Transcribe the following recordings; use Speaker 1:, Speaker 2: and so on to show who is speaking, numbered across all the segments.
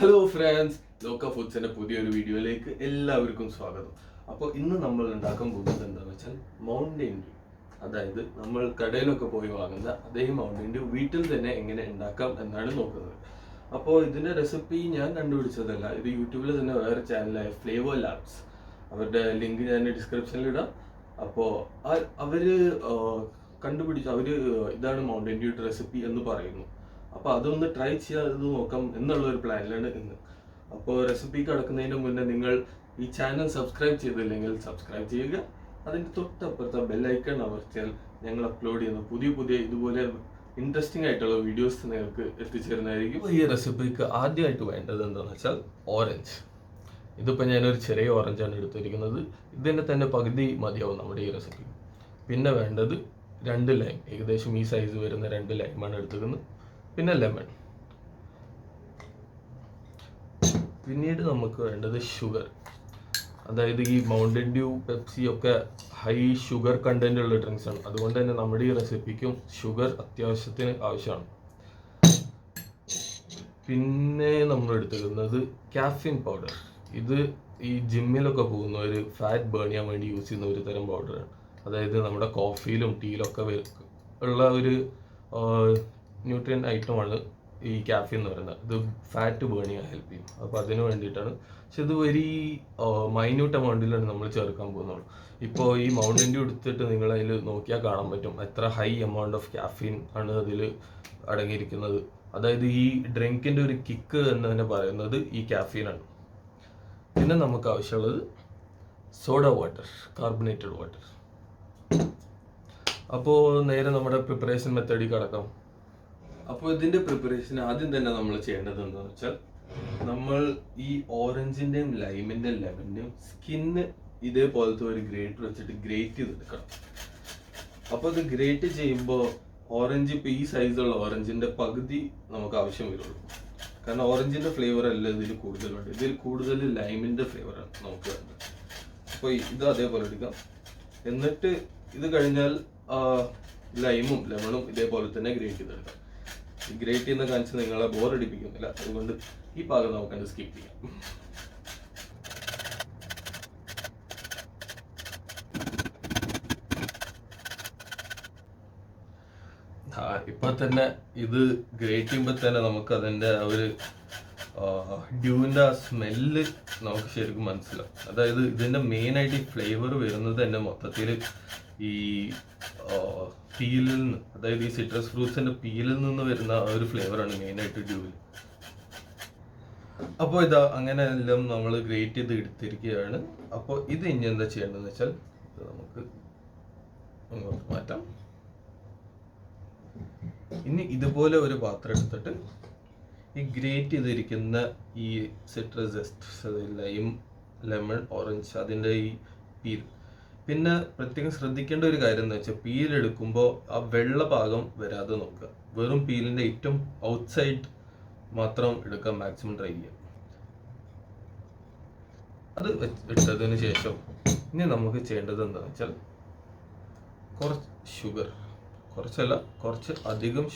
Speaker 1: Hello friends, ലോക്ക ഫുഡ്സിന്റെ പുതിയൊരു വീഡിയോയിലേക്ക് എല്ലാവർക്കും സ്വാഗതം. അപ്പോൾ ഇന്ന് നമ്മൾ ഉണ്ടാക്കാൻ പോകുന്നത് എന്താണെന്ന് വെച്ചാൽ മൗണ്ടൻ ഡ്യൂ. അതായത് നമ്മൾ കടയിലൊക്കെ പോയി വാങ്ങുന്ന അതേ മൗണ്ടൻ ഡ്യൂ വീട്ടിൽ തന്നെ എങ്ങനെ ഉണ്ടാക്കാം എന്നാണ് നോക്കുന്നത്. അപ്പോൾ ഇതിന്റെ റെസിപ്പി ഞാൻ കണ്ടുപിടിച്ചതല്ല, ഇത് യൂട്യൂബിൽ തന്നെ വേറെ ചാനലായ ഫ്ലേവർ ലാബ്സ്, അവരുടെ ലിങ്ക് ഞാൻ ഡിസ്ക്രിപ്ഷനിൽ ഇടാം. അപ്പോൾ അവര് കണ്ടുപിടിച്ചു, ഇതാണ് മൗണ്ടൻ ഡ്യൂ റെസിപ്പി എന്ന് പറയുന്നു. അപ്പോൾ അതൊന്ന് ട്രൈ ചെയ്ത് നോക്കാം എന്നുള്ള ഒരു പ്ലാനിലാണ് ഇന്ന്. അപ്പോൾ റെസിപ്പി കടക്കുന്നതിന് മുന്നേ നിങ്ങൾ ഈ ചാനൽ സബ്സ്ക്രൈബ് ചെയ്തില്ലെങ്കിൽ സബ്സ്ക്രൈബ് ചെയ്യുക. അതിൻ്റെ തൊട്ടപ്പുറത്തെ ബെല്ലൈക്കൺ അമർത്തിയാൽ ഞങ്ങൾ അപ്ലോഡ് ചെയ്യുന്ന പുതിയ ഇതുപോലെ ഇൻട്രസ്റ്റിംഗ് ആയിട്ടുള്ള വീഡിയോസ് നിങ്ങൾക്ക് എത്തിച്ചേരുന്നതായിരിക്കും. ഈ റെസിപ്പിക്ക് ആദ്യമായിട്ട് വേണ്ടത് എന്താണെന്ന് വെച്ചാൽ ഓറഞ്ച്. ഇതിപ്പോൾ ഞാനൊരു ചെറിയ ഓറഞ്ചാണ് എടുത്തിരിക്കുന്നത്. ഇതിൻ്റെ തന്നെ പകുതി മതിയാവും നമ്മുടെ ഈ റെസിപ്പി. പിന്നെ വേണ്ടത് 2 ലൈം, ഏകദേശം ഈ സൈസ് വരുന്ന 2 ലൈമാണ് എടുത്തിരിക്കുന്നത്. പിന്നെ ലെമൺ. പിന്നീട് നമുക്ക് വേണ്ടത് ഷുഗർ. അതായത് ഈ മൗണ്ടൻ ഡ്യൂ, പെപ്സി ഒക്കെ ഹൈ ഷുഗർ കണ്ടന്റ് ഉള്ള ഡ്രിങ്ക്സ് ആണ്. അതുകൊണ്ട് തന്നെ നമ്മുടെ ഈ റെസിപ്പിക്കും ഷുഗർ അത്യാവശ്യത്തിന് ആവശ്യമാണ്. പിന്നെ നമ്മൾ എടുത്തിരുന്നത് കാഫീൻ പൗഡർ. ഇത് ഈ ജിമ്മിലൊക്കെ പോകുന്നവർ ഫാറ്റ് ബേൺ ചെയ്യാൻ വേണ്ടി യൂസ് ചെയ്യുന്ന ഒരു തരം പൗഡറാണ്. അതായത് നമ്മുടെ കോഫിയിലും ടീയിലൊക്കെ ഉള്ള ഒരു ന്യൂട്രിയൻ ഐറ്റമാണ് ഈ കാഫീൻ എന്ന് പറയുന്നത്. ഇത് ഫാറ്റ് ബേൺ ചെയ്യാൻ ഹെൽപ്പ് ചെയ്യും. അപ്പോൾ അതിന് വേണ്ടിയിട്ടാണ്. പക്ഷെ ഇത് വെരി മൈന്യൂട്ട് എമൗണ്ടിലാണ് നമ്മൾ ചേർക്കാൻ പോകുന്നുള്ളൂ. ഇപ്പോൾ ഈ മൗണ്ടൻ ഡ്യൂ എടുത്തിട്ട് നിങ്ങൾ അതിൽ നോക്കിയാൽ കാണാൻ പറ്റും എത്ര ഹൈ എമൗണ്ട് ഓഫ് കാഫീൻ ആണ് അതിൽ അടങ്ങിയിരിക്കുന്നത്. അതായത് ഈ ഡ്രിങ്കിൻ്റെ ഒരു കിക്ക് എന്ന് തന്നെ പറയുന്നത് ഈ കാഫീനാണ്. പിന്നെ നമുക്ക് ആവശ്യമുള്ളത് സോഡ വാട്ടർ, കാർബണേറ്റഡ് വാട്ടർ. അപ്പോൾ നേരെ നമ്മുടെ പ്രിപ്പറേഷൻ മെത്തേഡിൽ കടക്കാം. അപ്പോൾ ഇതിന്റെ പ്രിപ്പറേഷൻ ആദ്യം തന്നെ നമ്മൾ ചെയ്യേണ്ടത് എന്താണെന്ന് വെച്ചാൽ, നമ്മൾ ഈ ഓറഞ്ചിന്റെയും ലൈമിന്റെയും ലെമന്റെയും സ്കിന്ന് ഇതേപോലത്തെ ഒരു ഗ്രേറ്റ് വെച്ചിട്ട് ഗ്രേറ്റ് ചെയ്തെടുക്കണം. അപ്പോൾ ഇത് ഗ്രേറ്റ് ചെയ്യുമ്പോൾ ഓറഞ്ച്, ഇപ്പോൾ ഈ സൈസുള്ള ഓറഞ്ചിന്റെ പകുതി നമുക്ക് ആവശ്യം വരുള്ളൂ. കാരണം ഓറഞ്ചിന്റെ ഫ്ലേവർ അല്ല ഇതിൽ കൂടുതലുണ്ട്. ഇതിൽ കൂടുതൽ ലൈമിന്റെ ഫ്ലേവറാണ് നമുക്ക് വേണ്ടത്. അപ്പോൾ ഇത് അതേപോലെ എടുക്കാം. എന്നിട്ട് ഇത് കഴിഞ്ഞാൽ ലൈമും ലെമണും ഇതേപോലെ തന്നെ ഗ്രേറ്റ് ചെയ്തെടുക്കാം. ഗ്രേറ്റ് ചെയ്യുന്ന കാണിച്ച് നിങ്ങളെ ബോറടിപ്പിക്കുന്നില്ല, അതുകൊണ്ട് ഈ ഭാഗം നമുക്കത് സ്കിപ്പ് ചെയ്യാം. ഇപ്പൊ തന്നെ ഇത് ഗ്രേറ്റ് ചെയ്യുമ്പോൾ തന്നെ നമുക്ക് അതിന്റെ ഒരു ഡ്യൂവിന്റെ ആ സ്മെല്ല് നമുക്ക് ശരിക്കും മനസ്സിലാവും. അതായത് ഇതിന്റെ മെയിൻ ആയിട്ട് ഈ ഫ്ലേവർ വരുന്നത് തന്നെ മൊത്തത്തിൽ ഈ പീലിൽ നിന്ന്, അതായത് ഈ സിട്രസ് ഫ്രൂട്ട്സിന്റെ പീലിൽ നിന്ന് വരുന്ന ഒരു ഫ്ലേവറാണ് മെയിനായിട്ട് ഡ്യൂവിൽ. അപ്പോൾ ഇതാ അങ്ങനെ എല്ലാം നമ്മൾ ഗ്രേറ്റ് ചെയ്ത് എടുത്തിരിക്കുകയാണ്. അപ്പോൾ ഇത് ഇനി എന്താ ചെയ്യേണ്ടതെന്ന് വെച്ചാൽ, നമുക്ക് അങ്ങോട്ട് മാറ്റാം. ഇനി ഇതുപോലെ ഒരു പാത്രം എടുത്തിട്ട് ഈ ഗ്രേറ്റ് ചെയ്തിരിക്കുന്ന ഈ citrus just, lime, lemon, orange, അതിൻ്റെ ഈ പീൽ. പിന്നെ പ്രത്യേകം ശ്രദ്ധിക്കേണ്ട ഒരു കാര്യം എന്ന് വെച്ചാൽ, പീൽ എടുക്കുമ്പോൾ ആ വെള്ള ഭാഗം വരാതെ നോക്കുക. വെറും പീലിന്റെ ഏറ്റവും ഔട്ട്സൈഡ് മാത്രം എടുക്കാൻ മാക്സിമം ട്രൈ ചെയ്യുക. അത് ഇട്ടതിന് ശേഷം ഇനി നമുക്ക് ചെയ്യേണ്ടത് എന്താണെന്ന് വെച്ചാൽ, കുറച്ച് ഷുഗർ, കുറച്ചല്ല കുറച്ച് അധികം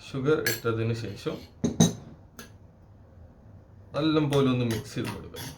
Speaker 1: ഷുഗർ ഇട്ടതിന് ശേഷം നല്ല പോലെ ഒന്ന് മിക്സ് ചെയ്ത് കൊടുക്കണം.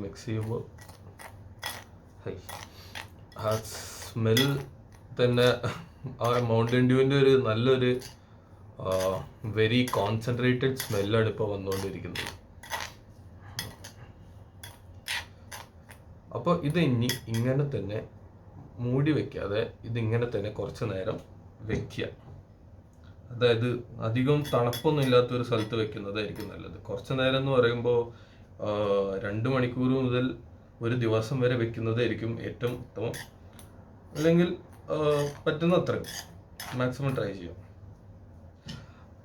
Speaker 1: മിക്സ് ചെയ്യുമ്പോൾ ആ സ്മെൽ തന്നെ ആ മൗണ്ടൻ ഡ്യൂവിൻ്റെ ഒരു നല്ലൊരു വെരി കോൺസെൻട്രേറ്റഡ് സ്മെല്ലാണ് ഇപ്പോൾ വന്നുകൊണ്ടിരിക്കുന്നത്. അപ്പോൾ ഇത് ഇനി ഇങ്ങനെ തന്നെ മൂടി വെക്കാതെ ഇതിങ്ങനെ തന്നെ കുറച്ച് നേരം വെക്കുക. അതായത് അധികം തണുപ്പൊന്നും ഇല്ലാത്തൊരു സ്ഥലത്ത് വെക്കുന്നതായിരിക്കും നല്ലത്. കുറച്ച് നേരം എന്ന് പറയുമ്പോൾ 2 മണിക്കൂർ മുതൽ 1 ദിവസം വരെ വെക്കുന്നതായിരിക്കും ഏറ്റവും ഉത്തമം. അല്ലെങ്കിൽ പറ്റുന്ന അത്രയും മാക്സിമം ട്രൈ ചെയ്യാം.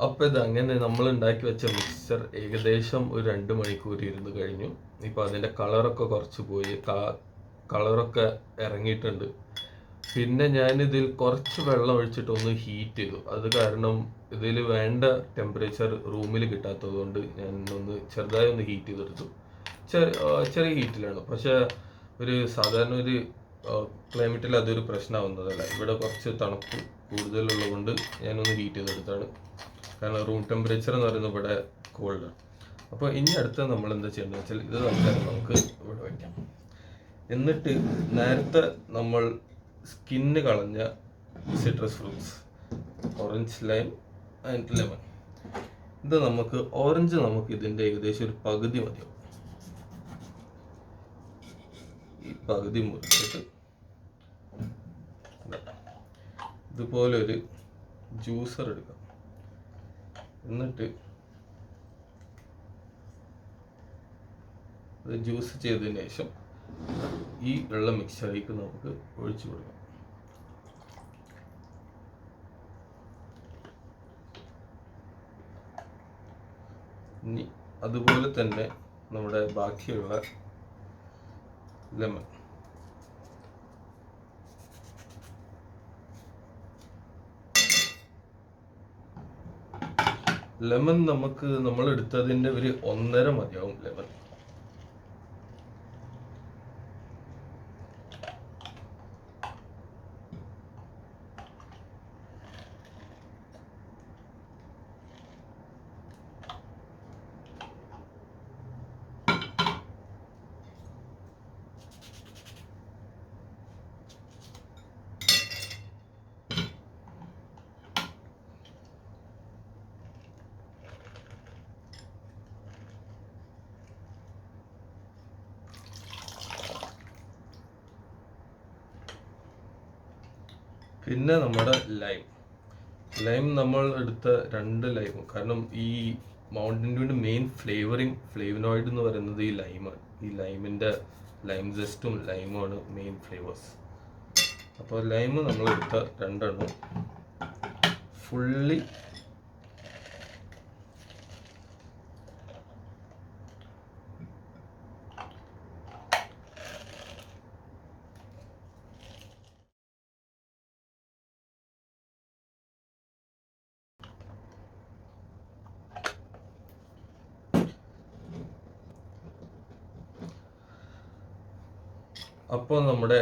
Speaker 1: അപ്പോൾ ഇത് അങ്ങനെ നമ്മൾ ഉണ്ടാക്കി വെച്ച മിക്സ്ചർ ഏകദേശം ഒരു 2 മണിക്കൂർ ഇരുന്ന് കഴിഞ്ഞു. ഇപ്പോൾ അതിൻ്റെ കളറൊക്കെ കുറച്ച് പോയി, കളറൊക്കെ ഇറങ്ങിയിട്ടുണ്ട്. പിന്നെ ഞാനിതിൽ കുറച്ച് വെള്ളം ഒഴിച്ചിട്ടൊന്ന് ഹീറ്റ് ചെയ്തു. അത് കാരണം ഇതിൽ വേണ്ട ടെമ്പറേച്ചർ റൂമിൽ കിട്ടാത്തത് കൊണ്ട് ഞാൻ ചെറുതായി ഒന്ന് ഹീറ്റ് ചെയ്തെടുത്തു. ചെറിയ ഹീറ്റിലാണ്. പക്ഷെ ഒരു സാധാരണ ഒരു ക്ലൈമറ്റിൽ അതൊരു പ്രശ്നമാവുന്നതല്ല. ഇവിടെ കുറച്ച് തണുപ്പ് കൂടുതലുള്ളതുകൊണ്ട് ഞാനൊന്ന് ഹീറ്റ് ചെയ്തെടുത്താണ്. കാരണം റൂം ടെമ്പറേച്ചർ എന്ന് പറയുന്നത് ഇവിടെ കോൾഡാണ്. അപ്പോൾ ഇനി അടുത്ത നമ്മൾ എന്താ ചെയ്യേണ്ടത് വെച്ചാൽ ഇത് നമുക്ക് ഇവിടെ വയ്ക്കാം. എന്നിട്ട് നേരത്തെ നമ്മൾ സ്കിന്ന് കളഞ്ഞ citrus fruits, orange, lime and lemon, ഇത് നമുക്ക് ഓറഞ്ച് നമുക്ക് ഇതിൻ്റെ ഏകദേശം ഒരു പകുതി മതിയാവും. ഈ പകുതി മുറിച്ചിട്ട് ഇതുപോലെ ഒരു ജ്യൂസർ എടുക്കാം. എന്നിട്ട് അത് ജ്യൂസ് ചെയ്തതിന് ശേഷം ഈ വെള്ള മിക്സറിലേക്ക് നമുക്ക് ഒഴിച്ചു കൊടുക്കാം. ഇനി അതുപോലെ തന്നെ നമ്മുടെ ബാക്കിയുള്ള ലെമൺ, നമുക്ക് നമ്മൾ എടുത്തതിൻ്റെ ഒരു 1.5 മതിയാവും ലെമൺ. പിന്നെ നമ്മുടെ ലൈം നമ്മൾ എടുത്ത 2 ലൈം. കാരണം ഈ മൗണ്ടൻ ഡ്യൂവിൻ്റെ മെയിൻ ഫ്ലേവനോയിഡ് എന്ന് പറയുന്നത് ഈ ലൈമാണ്. ഈ ലൈം ജസ്റ്റും ലൈമുമാണ് മെയിൻ ഫ്ലേവേഴ്സ്. അപ്പോൾ ലൈം നമ്മൾ എടുത്ത 2 എണ്ണം ഫുള്ളി അപ്പോൾ നമ്മുടെ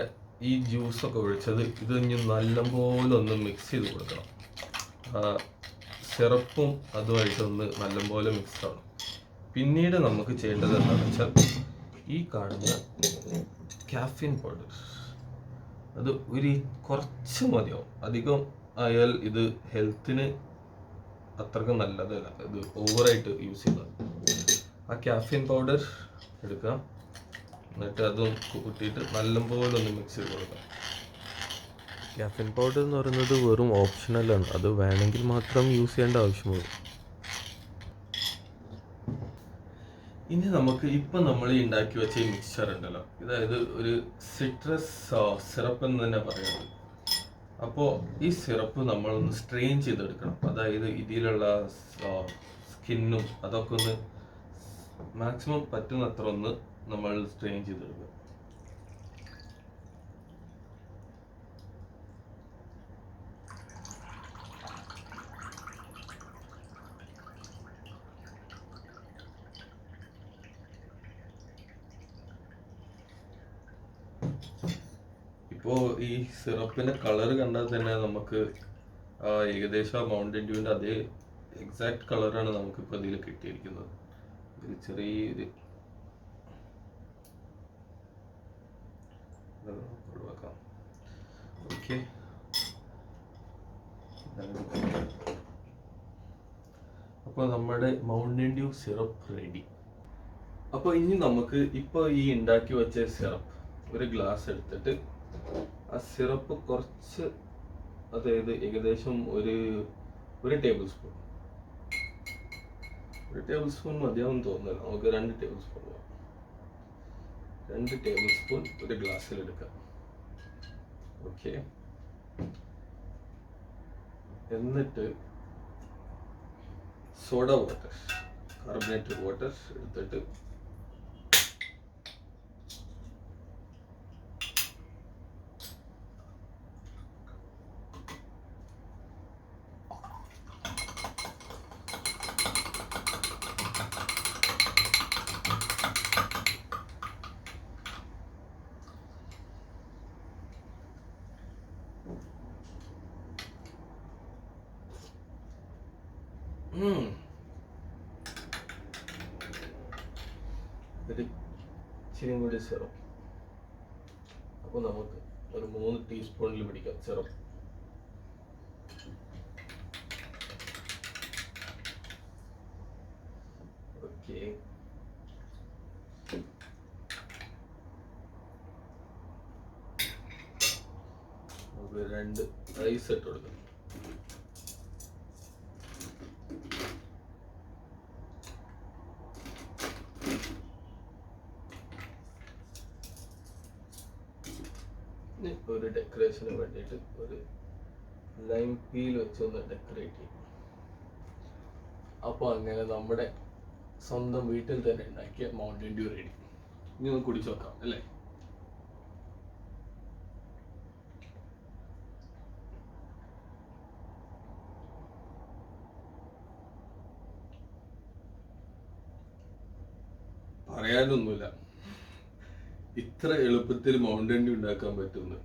Speaker 1: ഈ ജ്യൂസൊക്കെ ഒഴിച്ചത് ഇത് ഇനി നല്ലപോലെ ഒന്ന് മിക്സ് ചെയ്ത് കൊടുക്കണം. സിറപ്പും അതുമായിട്ടൊന്ന് നല്ലപോലെ മിക്സ് ആവണം. പിന്നീട് നമുക്ക് ചെയ്യേണ്ടത് എന്താണെന്ന് വെച്ചാൽ ഈ കാണുന്ന കാഫീൻ പൗഡർ, അത് കുറച്ച് മതിയാവും. അധികം ആയാൽ ഇത് ഹെൽത്തിന് അത്രയ്ക്ക് നല്ലതല്ല, ഇത് ഓവറായിട്ട് യൂസ് ചെയ്താൽ. ആ കാഫീൻ പൗഡർ എടുക്കാം. എന്നിട്ട് അതും കൂട്ടിയിട്ട് നല്ലപോലെ ഒന്ന് മിക്സ് ചെയ്ത് കൊടുക്കാം. കാഫീൻ പൗഡർ എന്ന് പറയുന്നത് വെറും ഓപ്ഷണലാണ്, അത് വേണമെങ്കിൽ മാത്രം യൂസ് ചെയ്യേണ്ട ആവശ്യമുള്ളൂ. ഇനി നമുക്ക് ഇപ്പം നമ്മൾ ഈ ഉണ്ടാക്കി വെച്ച ഈ മിക്സ്ചർ ഉണ്ടല്ലോ, അതായത് ഒരു സിട്രസ് സിറപ്പ് എന്ന് തന്നെ പറയുന്നത്. അപ്പോൾ ഈ സിറപ്പ് നമ്മളൊന്ന് സ്ട്രെയിൻ ചെയ്തെടുക്കണം. അതായത് ഇതിലുള്ള സ്കിന്നും അതൊക്കെ ഒന്ന് മാക്സിമം പറ്റുന്നത്ര ഒന്ന് നമ്മൾ സ്ട്രെയിൻ ചെയ്തെടുക്കുക. ഇപ്പോൾ ഈ സിറപ്പിന്റെ കളർ കണ്ടാൽ തന്നെ നമുക്ക് ഏകദേശം മൗണ്ടൻ ഡ്യൂവിന്റെ അതേ എക്സാക്ട് കളറാണ് നമുക്കിപ്പോൾ ഇതിൽ കിട്ടിയിരിക്കുന്നത്. ഇതിൽ ചെറിയൊരു ഒഴിവാക്കാം. ഓക്കെ, അപ്പോൾ നമ്മുടെ മൗണ്ടൻ ഡ്യൂ സിറപ്പ് റെഡി. അപ്പോൾ ഇനി നമുക്ക് ഇപ്പോൾ ഈ ഉണ്ടാക്കി വെച്ച സിറപ്പ് ഒരു ഗ്ലാസ് എടുത്തിട്ട് ആ സിറപ്പ് കുറച്ച്, അതായത് ഏകദേശം ഒരു ടേബിൾ സ്പൂൺ മതിയാവും തോന്നുന്നില്ല, നമുക്ക് 2 ടേബിൾ സ്പൂൺ 2 ടേബിൾ സ്പൂൺ ഒരു ഗ്ലാസ്സിൽ എടുക്കാം. ഓക്കെ, എന്നിട്ട് സോഡ വാട്ടർ, കാർബണേറ്റഡ് വാട്ടർ എടുത്തിട്ട് ഒരു ഇച്ചിരി കൂടി സിറപ്പ്. അപ്പോൾ നമുക്ക് ഒരു 3 ടീസ്പൂണിൽ പിടിക്കാം സിറപ്പ്. ഓക്കെ, നമുക്ക് 2 ഐസ് ഇട്ട് കൊടുക്കാം. ഒരു ഡെക്കറേഷന് വേണ്ടിയിട്ട് ഒരു ലൈം പീൽ വെച്ചൊന്ന് ഡെക്കറേറ്റ് ചെയ്യും. അപ്പോൾ അങ്ങനെ നമ്മുടെ സ്വന്തം വീട്ടിൽ തന്നെ ഉണ്ടാക്കിയ മൗണ്ടൻ ഡ്യൂ റെഡി. ഇനി ഒന്ന് കുടിച്ചു നോക്കാം അല്ലേ? പറയാനൊന്നുമില്ല, ഇത്ര എളുപ്പത്തിൽ മൗണ്ടൻ ഡ്യൂ ഉണ്ടാക്കാൻ പറ്റുമെന്ന്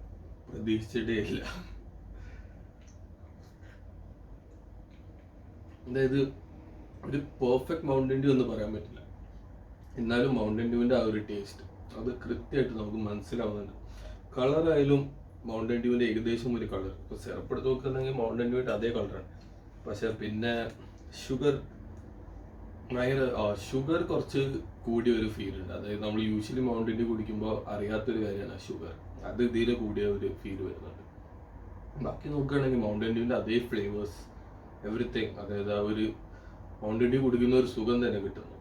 Speaker 1: പ്രതീക്ഷിച്ചിട്ടേ ഇല്ല. അതായത് ഒരു പെർഫെക്റ്റ് മൗണ്ടൻ ഡ്യൂ എന്ന് പറയാൻ പറ്റില്ല, എന്നാലും മൗണ്ടൻ ഡ്യൂവിൻ്റെ ആ ഒരു ടേസ്റ്റ് അത് കൃത്യമായിട്ട് നമുക്ക് മനസ്സിലാവുന്നുണ്ട്. കളറായാലും മൗണ്ടൻ ഡ്യൂവിൻ്റെ ഏകദേശം ഒരു കളർ, ഇപ്പോൾ സിറപ്പ് എടുത്ത് നോക്കുകയാണെങ്കിൽ മൗണ്ടൻ ഡ്യൂവിൻ്റെ അതേ കളറാണ്. പക്ഷെ പിന്നെ ഷുഗർ കുറച്ച് കൂടിയ ഒരു ഫീൽ ഉണ്ട്. അതായത് നമ്മൾ യൂഷ്വലി മൗണ്ടൻ ഡ്യൂ കുടിക്കുമ്പോൾ അറിയാത്തൊരു കാര്യമാണ് ഷുഗർ, അത് ഇതിൽ കൂടിയ ഒരു ഫീൽ വരുന്നുണ്ട്. ബാക്കി നോക്കുകയാണെങ്കിൽ മൗണ്ടൻ ഡ്യൂവിൻ്റെ അതേ ഫ്ലേവേഴ്സ് എവറിത്തിങ്, അതായത് ആ ഒരു മൗണ്ടൻ ഡ്യൂ കുടിക്കുന്ന ഒരു സുഖം തന്നെ കിട്ടുന്നുണ്ട്.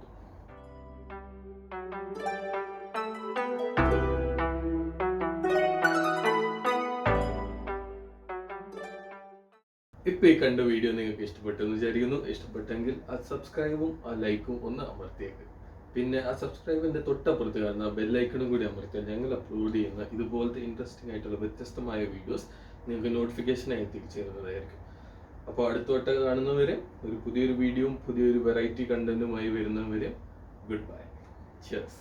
Speaker 1: ഇപ്പൊ ഈ കണ്ട വീഡിയോ നിങ്ങൾക്ക് ഇഷ്ടപ്പെട്ടെന്ന് വിചാരിക്കുന്നു. ഇഷ്ടപ്പെട്ടെങ്കിൽ ആ സബ്സ്ക്രൈബും ആ ലൈക്കും ഒന്ന് അമർത്തിയേക്ക്. പിന്നെ ആ സബ്സ്ക്രൈബിന്റെ തൊട്ടപ്പുറത്ത് കാണുന്ന ബെല്ലൈക്കണും കൂടി അമർത്തിയാൽ ഞങ്ങൾ അപ്ലോഡ് ചെയ്യുന്ന ഇതുപോലത്തെ ഇൻട്രസ്റ്റിംഗ് ആയിട്ടുള്ള വ്യത്യസ്തമായ വീഡിയോസ് നിങ്ങൾക്ക് നോട്ടിഫിക്കേഷനായി എത്തിച്ചേരുന്നതായിരിക്കും. അപ്പോൾ അടുത്തോട്ട് കാണുന്നവരെ ഒരു പുതിയൊരു വീഡിയോയും പുതിയൊരു വെറൈറ്റി കണ്ടന്റുമായി വരുന്നവരെ ഗുഡ് ബൈ. ചിയേഴ്സ്.